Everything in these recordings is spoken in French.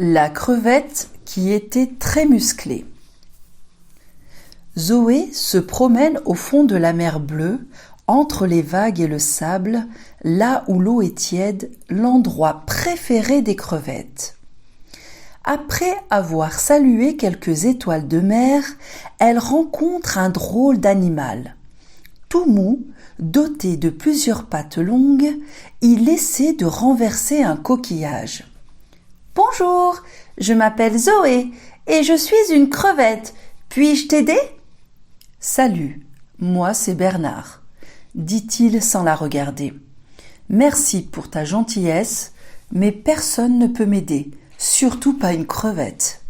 La crevette qui était très musclée. Zoé se promène au fond de la mer bleue, entre les vagues et le sable, là où l'eau est tiède, l'endroit préféré des crevettes. Après avoir salué quelques étoiles de mer, elle rencontre un drôle d'animal. Tout mou, doté de plusieurs pattes longues, il essaie de renverser un coquillage. « Bonjour, je m'appelle Zoé et je suis une crevette. Puis-je t'aider ?»« Salut, moi c'est Bernard, » dit-il sans la regarder. « Merci pour ta gentillesse, mais personne ne peut m'aider, surtout pas une crevette. »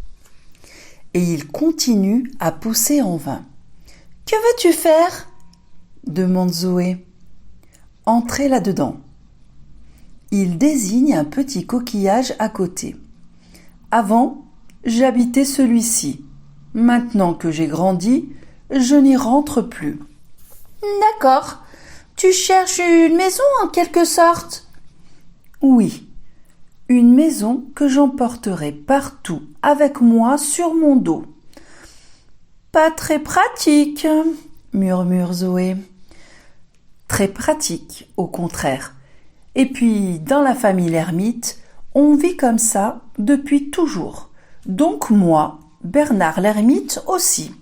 Et il continue à pousser en vain. « Que veux-tu faire ?» demande Zoé. « Entrez là-dedans. » Il désigne un petit coquillage à côté. « Avant, j'habitais celui-ci. Maintenant que j'ai grandi, je n'y rentre plus. »« D'accord. Tu cherches une maison en quelque sorte ?»« Oui, une maison que j'emporterai partout avec moi sur mon dos. »« Pas très pratique, » murmure Zoé. « Très pratique, au contraire. Et puis, dans la famille l'ermite, on vit comme ça depuis toujours. Donc moi, Bernard l'ermite aussi. »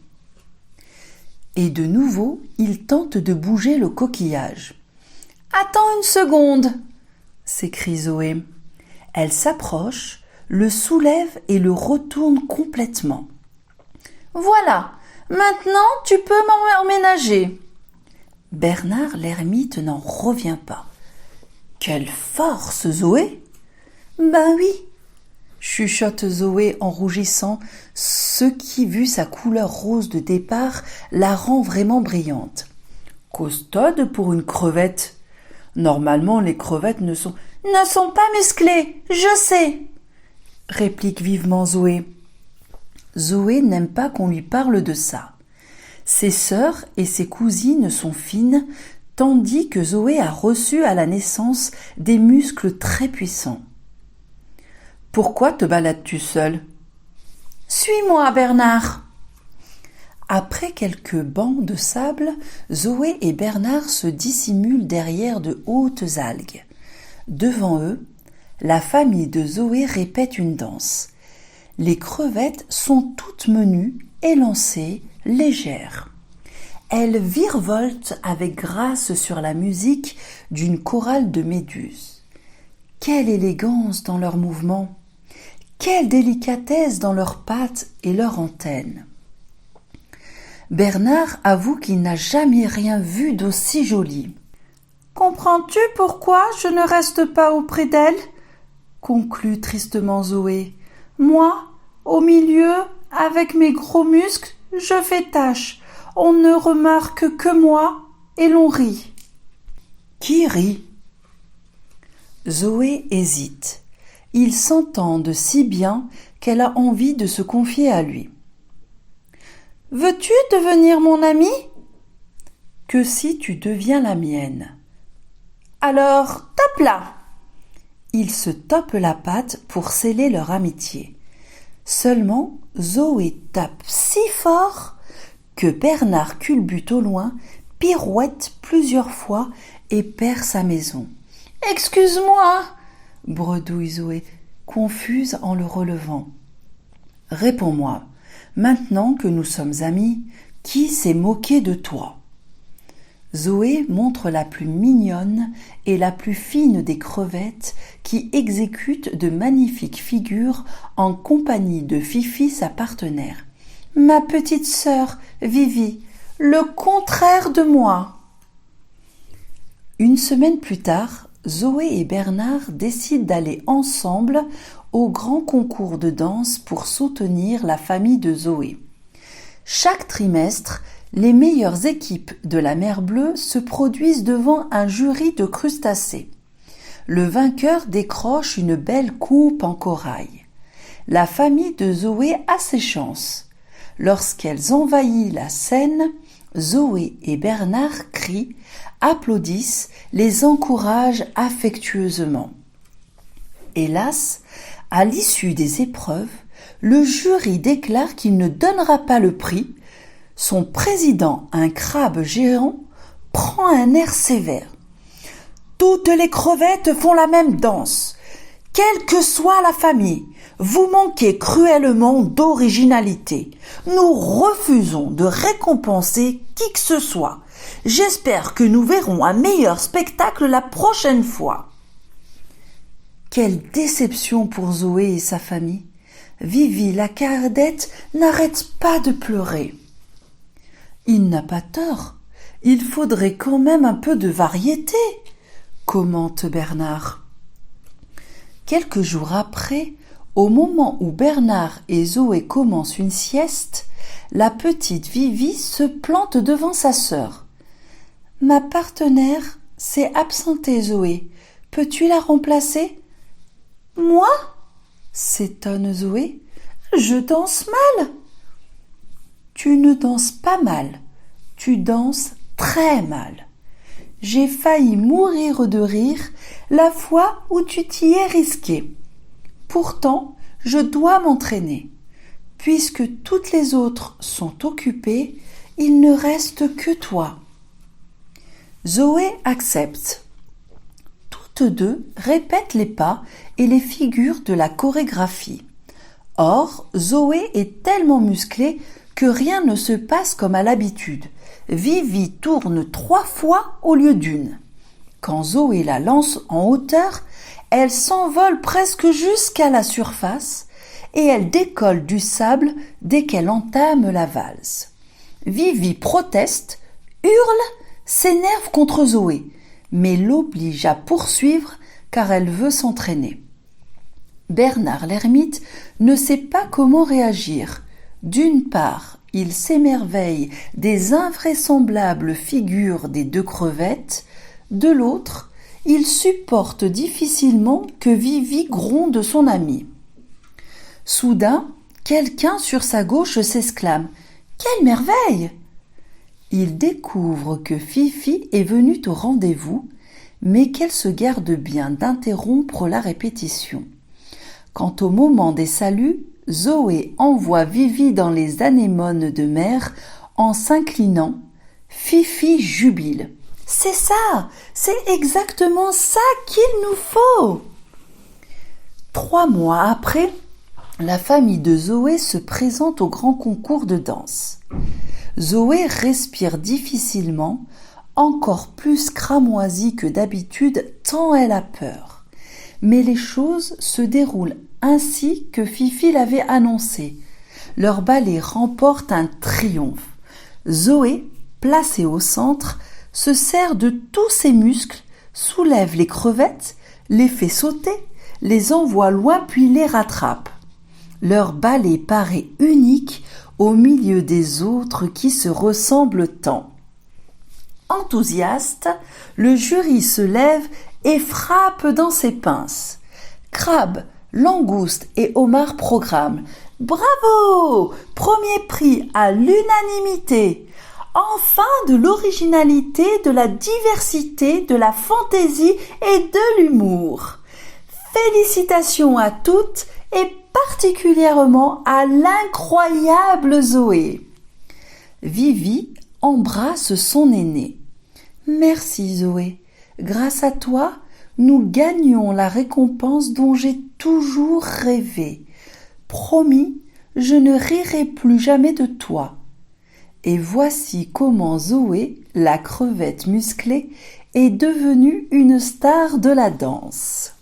Et de nouveau, il tente de bouger le coquillage. « Attends une seconde !» s'écrie Zoé. Elle s'approche, le soulève et le retourne complètement. « Voilà, maintenant tu peux m'emménager. » Bernard l'ermite n'en revient pas. « Quelle force, Zoé !»« Ben oui !» chuchote Zoé en rougissant, ce qui, vu sa couleur rose de départ, la rend vraiment brillante. « Costaude pour une crevette. Normalement, les crevettes ne sont pas musclées, je sais !» réplique vivement Zoé. Zoé n'aime pas qu'on lui parle de ça. Ses sœurs et ses cousines sont fines, tandis que Zoé a reçu à la naissance des muscles très puissants. « Pourquoi te balades-tu seule ?»« Suis-moi, Bernard !» Après quelques bancs de sable, Zoé et Bernard se dissimulent derrière de hautes algues. Devant eux, la famille de Zoé répète une danse. Les crevettes sont toutes menues, élancées, légères. Elles virevoltent avec grâce sur la musique d'une chorale de méduses. Quelle élégance dans leurs mouvements! Quelle délicatesse dans leurs pattes et leurs antennes! Bernard avoue qu'il n'a jamais rien vu d'aussi joli. « Comprends-tu pourquoi je ne reste pas auprès d'elle ?» conclut tristement Zoé. « Moi, au milieu, avec mes gros muscles, je fais tache. On ne remarque que moi et l'on rit. » « Qui rit ?» Zoé hésite. Ils s'entendent si bien qu'elle a envie de se confier à lui. « Veux-tu devenir mon amie ?»« Que si tu deviens la mienne. »« Alors, tape là !» Ils se topent la patte pour sceller leur amitié. Seulement, Zoé tape si fort que Bernard culbute au loin, pirouette plusieurs fois et perd sa maison. « Excuse-moi !» bredouille Zoé, confuse en le relevant. « Réponds-moi, maintenant que nous sommes amis, qui s'est moqué de toi ?» Zoé montre la plus mignonne et la plus fine des crevettes qui exécutent de magnifiques figures en compagnie de Fifi, sa partenaire. « Ma petite sœur, Vivi, le contraire de moi !» Une semaine plus tard, Zoé et Bernard décident d'aller ensemble au grand concours de danse pour soutenir la famille de Zoé. Chaque trimestre, les meilleures équipes de la mer Bleue se produisent devant un jury de crustacés. Le vainqueur décroche une belle coupe en corail. La famille de Zoé a ses chances. Lorsqu'elles envahissent la scène, Zoé et Bernard crient, applaudissent, les encouragent affectueusement. Hélas, À l'issue des épreuves, le jury déclare qu'il ne donnera pas le prix. Son président, un crabe géant, prend un air sévère. Toutes les crevettes font la même danse. Quelle que soit la famille, vous manquez cruellement d'originalité. Nous refusons de récompenser qui que ce soit. J'espère que nous verrons un meilleur spectacle la prochaine fois. Quelle déception pour Zoé et sa famille. Vivi la cadette n'arrête pas de pleurer. Il n'a pas tort. Il faudrait quand même un peu de variété, commente Bernard. Quelques jours après, au moment où Bernard et Zoé commencent une sieste, la petite Vivi se plante devant sa sœur. « Ma partenaire s'est absentée, Zoé. Peux-tu la remplacer ?»« Moi ?» s'étonne Zoé. « Je danse mal. »« Tu ne danses pas mal. Tu danses très mal. J'ai failli mourir de rire la fois où tu t'y es risqué. Pourtant, je dois m'entraîner. Puisque toutes les autres sont occupées, il ne reste que toi. » Zoé accepte. Toutes deux répètent les pas et les figures de la chorégraphie. Or, Zoé est tellement musclée que rien ne se passe comme à l'habitude. Vivi tourne 3 fois au lieu d'1. Quand Zoé la lance en hauteur, elle s'envole presque jusqu'à la surface et elle décolle du sable dès qu'elle entame la valse. Vivi proteste, hurle, s'énerve contre Zoé, mais l'oblige à poursuivre car elle veut s'entraîner. Bernard l'ermite ne sait pas comment réagir. D'une part, il s'émerveille des invraisemblables figures des 2 crevettes. De l'autre, il supporte difficilement que Vivi gronde son amie. Soudain, quelqu'un sur sa gauche s'exclame « Quelle merveille !» Il découvre que Fifi est venue au rendez-vous, mais qu'elle se garde bien d'interrompre la répétition. Quant au moment des saluts, Zoé envoie Vivi dans les anémones de mer en s'inclinant. Fifi jubile. « C'est ça, c'est exactement ça qu'il nous faut !» 3 mois après, la famille de Zoé se présente au grand concours de danse. Zoé respire difficilement, encore plus cramoisie que d'habitude tant elle a peur. Mais les choses se déroulent ainsi que Fifi l'avait annoncé. Leur ballet remporte un triomphe. Zoé, placée au centre, se sert de tous ses muscles, soulève les crevettes, les fait sauter, les envoie loin puis les rattrape. Leur ballet paraît unique au milieu des autres qui se ressemblent tant. Enthousiaste, le jury se lève et frappe dans ses pinces. Crabe, langouste et homard proclament « Bravo ! Premier prix à l'unanimité ! Enfin de l'originalité, de la diversité, de la fantaisie et de l'humour. Félicitations à toutes et particulièrement à l'incroyable Zoé. » Vivi embrasse son aînée. « Merci Zoé. Grâce à toi, nous gagnons la récompense dont j'ai toujours rêvé. Promis, je ne rirai plus jamais de toi. » Et voici comment Zoé, la crevette musclée, est devenue une star de la danse.